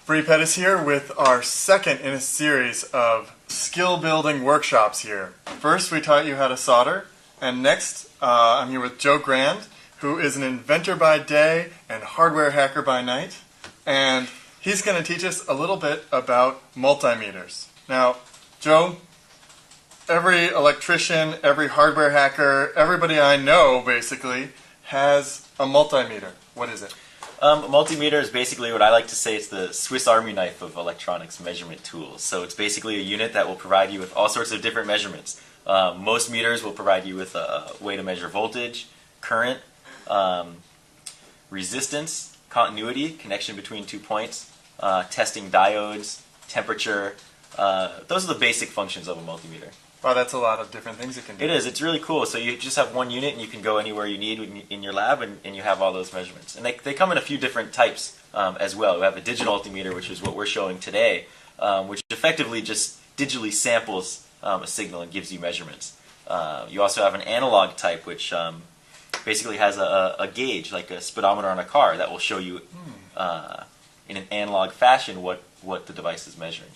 Bree Pettis here with our second in a series of skill building workshops here. First we taught you how to solder, and next I'm here with Joe Grand, who is an inventor by day and hardware hacker by night, and he's going to teach us a little bit about multimeters. Now, Joe, every electrician, every hardware hacker, everybody I know basically has a multimeter. What is it? A multimeter is basically what I like to say is the Swiss Army knife of electronics measurement tools. So it's basically a unit that will provide you with all sorts of different measurements. Most meters will provide you with a way to measure voltage, current, resistance, continuity, connection between 2 points, testing diodes, temperature. Those are the basic functions of a multimeter. Wow, that's a lot of different things it can do. It is. It's really cool. So you just have one unit and you can go anywhere you need in your lab and you have all those measurements. And they come in a few different types as well. We have a digital multimeter, which is what we're showing today, which effectively just digitally samples a signal and gives you measurements. You also have an analog type, which basically has a gauge, like a speedometer on a car, that will show you in an analog fashion what the device is measuring.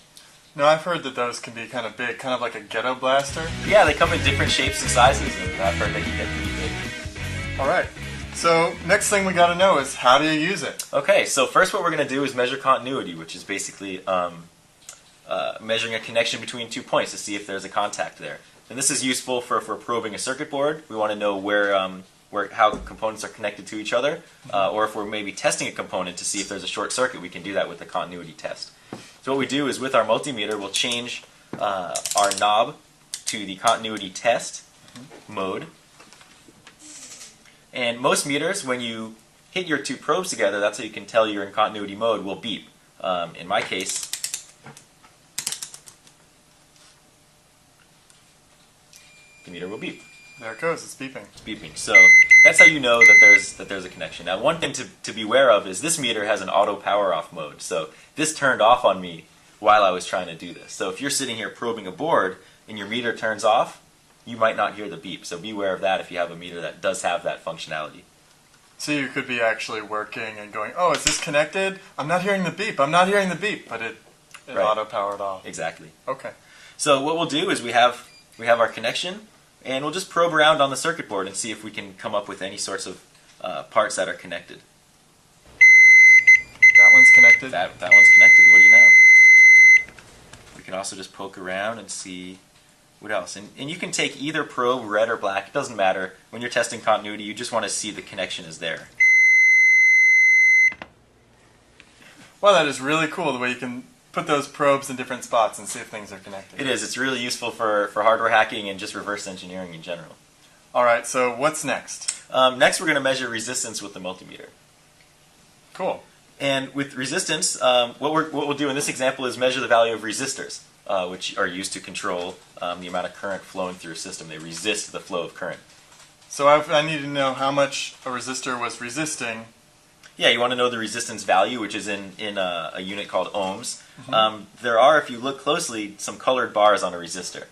Now, I've heard that those can be kind of big, kind of like a ghetto blaster. Yeah, they come in different shapes and sizes, and I've heard they can get pretty big. All right. So, next thing we got to know is how do you use it? Okay, so first what we're going to do is measure continuity, which is basically measuring a connection between 2 points to see if there's a contact there. And this is useful for probing a circuit board. We want to know how components are connected to each other, or if we're maybe testing a component to see if there's a short circuit, we can do that with the continuity test. So what we do is with our multimeter, we'll change our knob to the continuity test mode. And most meters, when you hit your two probes together, that's how you can tell you're in continuity mode, will beep. In my case, the meter will beep. There it goes, it's beeping. It's beeping. So that's how you know that there's a connection. Now, one thing to be aware of is this meter has an auto power off mode. So this turned off on me while I was trying to do this. So if you're sitting here probing a board and your meter turns off, you might not hear the beep. So be aware of that if you have a meter that does have that functionality. So you could be actually working and going, oh, is this connected? I'm not hearing the beep. I'm not hearing the beep. But it right. Auto powered off. Exactly. Okay. So what we'll do is we have our connection, and we'll just probe around on the circuit board and see if we can come up with any sorts of parts that are connected. That one's connected? That one's connected. What do you know? We can also just poke around and see what else. And you can take either probe, red or black. It doesn't matter. When you're testing continuity, you just want to see the connection is there. Well, that is really cool, the way you can put those probes in different spots and see if things are connected. It is. It's really useful for hardware hacking and just reverse engineering in general. All right, so what's next? Next, we're going to measure resistance with the multimeter. Cool. And with resistance, what we'll do in this example is measure the value of resistors, which are used to control the amount of current flowing through a system. They resist the flow of current. So I need to know how much a resistor was resisting. Yeah, you want to know the resistance value, which is in a unit called ohms. There are, if you look closely, some colored bars on a resistor.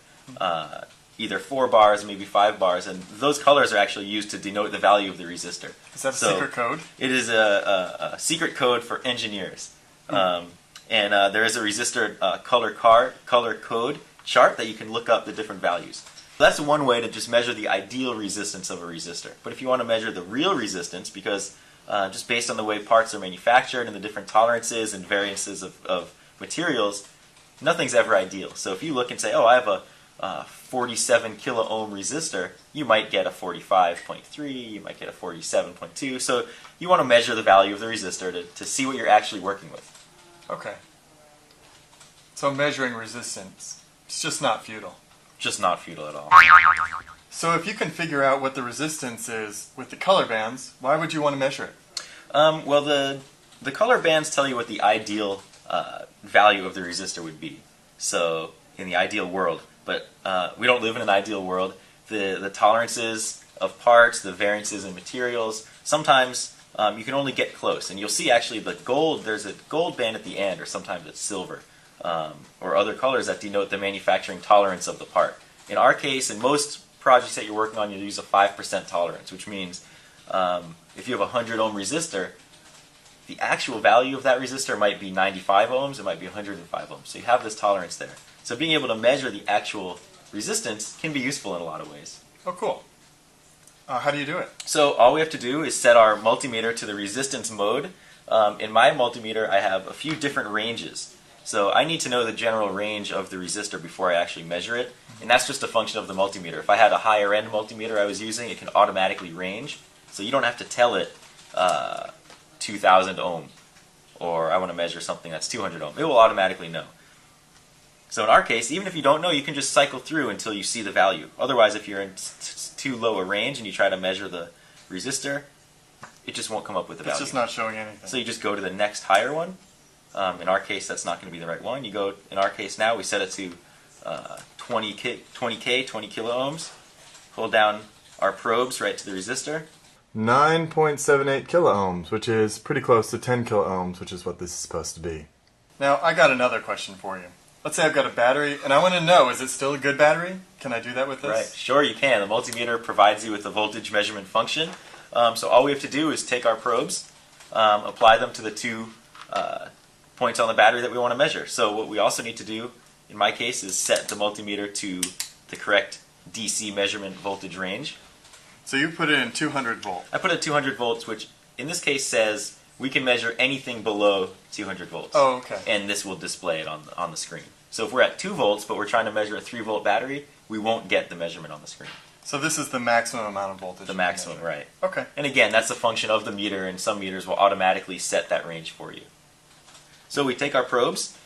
Either 4 bars, maybe 5 bars, and those colors are actually used to denote the value of the resistor. Is that a secret code? It is a secret code for engineers. And there is a resistor color code chart that you can look up the different values. So that's one way to just measure the ideal resistance of a resistor. But if you want to measure the real resistance, because just based on the way parts are manufactured and the different tolerances and variances of materials, nothing's ever ideal. So if you look and say, oh, I have a 47 kilo ohm resistor, you might get a 45.3, you might get a 47.2. So you want to measure the value of the resistor to see what you're actually working with. Okay. So measuring resistance, it's just not futile. Just not futile at all. So if you can figure out what the resistance is with the color bands, why would you want to measure it? Well, the color bands tell you what the ideal value of the resistor would be. So in the ideal world, but we don't live in an ideal world. The tolerances of parts, the variances in materials, sometimes you can only get close. And you'll see actually there's a gold band at the end, or sometimes it's silver, or other colors that denote the manufacturing tolerance of the part. In our case, in most projects that you're working on, you'll use a 5% tolerance, which means if you have a 100 ohm resistor, the actual value of that resistor might be 95 ohms, it might be 105 ohms. So you have this tolerance there. So being able to measure the actual resistance can be useful in a lot of ways. Oh, cool. How do you do it? So all we have to do is set our multimeter to the resistance mode. In my multimeter, I have a few different ranges. So I need to know the general range of the resistor before I actually measure it, and that's just a function of the multimeter. If I had a higher end multimeter I was using, it can automatically range, so you don't have to tell it 2000 ohm, or I want to measure something that's 200 ohm. It will automatically know. So in our case, even if you don't know, you can just cycle through until you see the value. Otherwise, if you're in too low a range and you try to measure the resistor, it just won't come up with the value. It's just not showing anything. So you just go to the next higher one. In our case, that's not going to be the right one. You go, in our case now, we set it to 20K, 20 kilo ohms. Hold down our probes right to the resistor. 9.78 kilo ohms, which is pretty close to 10 kilo ohms, which is what this is supposed to be. Now, I got another question for you. Let's say I've got a battery, and I want to know, is it still a good battery? Can I do that with this? Right, sure you can. The multimeter provides you with a voltage measurement function. So all we have to do is take our probes, apply them to the two points on the battery that we want to measure. So what we also need to do, in my case, is set the multimeter to the correct DC measurement voltage range. So you put it in 200 volts. I put it at 200 volts, which in this case says we can measure anything below 200 volts. Oh, okay. And this will display it on the screen. So if we're at 2 volts, but we're trying to measure a 3-volt battery, we won't get the measurement on the screen. So this is the maximum amount of voltage. The maximum, right. Okay. And again, that's a function of the meter, and some meters will automatically set that range for you. So we take our probes.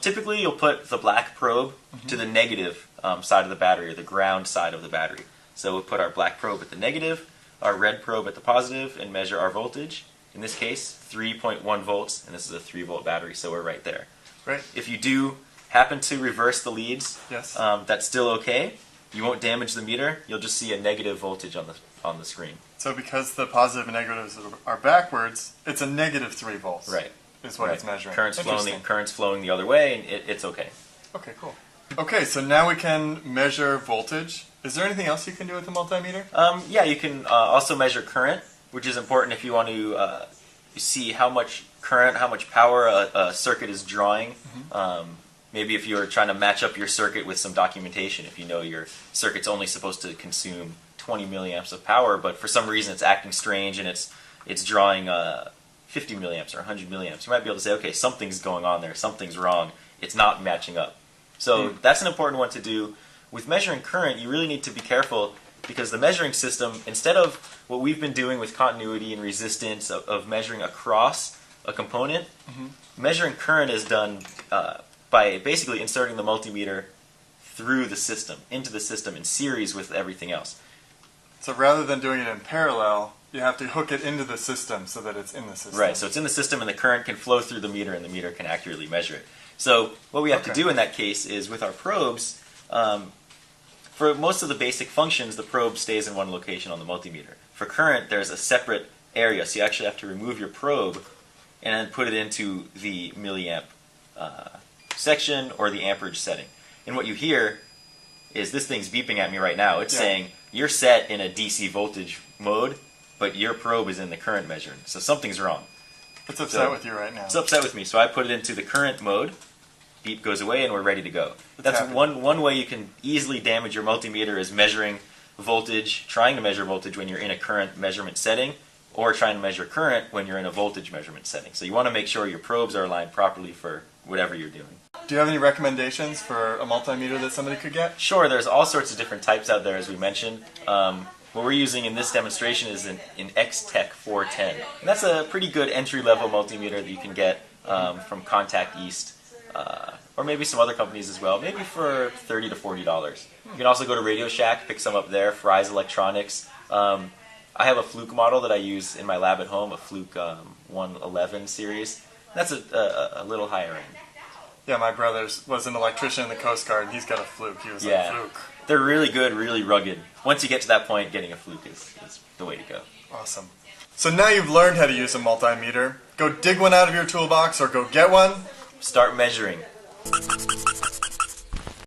Typically, you'll put the black probe to the negative side of the battery, or the ground side of the battery. So we'll put our black probe at the negative, our red probe at the positive, and measure our voltage. In this case, 3.1 volts, and this is a 3-volt battery, so we're right there. Right. If you do happen to reverse the leads, yes. That's still okay. You won't damage the meter. You'll just see a negative voltage on the screen. So because the positive and negatives are backwards, it's a negative 3 volts. Right. Is what it's measuring. Current's flowing the other way, and it's okay. Okay, cool. Okay, so now we can measure voltage. Is there anything else you can do with the multimeter? Yeah, you can also measure current, which is important if you want to see how much current, how much power a circuit is drawing. Maybe if you're trying to match up your circuit with some documentation, if you know your circuit's only supposed to consume 20 milliamps of power, but for some reason it's acting strange and it's drawing 50 milliamps or 100 milliamps, you might be able to say, okay, something's going on there, something's wrong, it's not matching up. So that's an important one to do. With measuring current, you really need to be careful because the measuring system, instead of what we've been doing with continuity and resistance of measuring across a component, measuring current is done by basically inserting the multimeter through the system, into the system in series with everything else. So rather than doing it in parallel, you have to hook it into the system so that it's in the system. Right, so it's in the system and the current can flow through the meter and the meter can accurately measure it. So what we have to do in that case is with our probes, for most of the basic functions, the probe stays in one location on the multimeter. For current, there's a separate area, so you actually have to remove your probe and then put it into the milliamp section or the amperage setting. And what you hear is this thing's beeping at me right now. It's saying you're set in a DC voltage mode, but your probe is in the current measuring. So something's wrong. It's upset with you right now. It's upset with me. So I put it into the current mode. Beep goes away and we're ready to go. That's happy. one way you can easily damage your multimeter is measuring voltage, trying to measure voltage when you're in a current measurement setting, or trying to measure current when you're in a voltage measurement setting. So you want to make sure your probes are aligned properly for whatever you're doing. Do you have any recommendations for a multimeter that somebody could get? Sure, there's all sorts of different types out there, as we mentioned. What we're using in this demonstration is an X-Tech 410. And that's a pretty good entry-level multimeter that you can get from Contact East, or maybe some other companies as well, maybe for $30 to $40. You can also go to Radio Shack, pick some up there, Fry's Electronics. I have a Fluke model that I use in my lab at home, a Fluke 111 series. That's a little higher end. Yeah, my brother was an electrician in the Coast Guard, and he's got a Fluke. He was like, Fluke. They're really good, really rugged. Once you get to that point, getting a Fluke is the way to go. Awesome. So now you've learned how to use a multimeter. Go dig one out of your toolbox or go get one. Start measuring.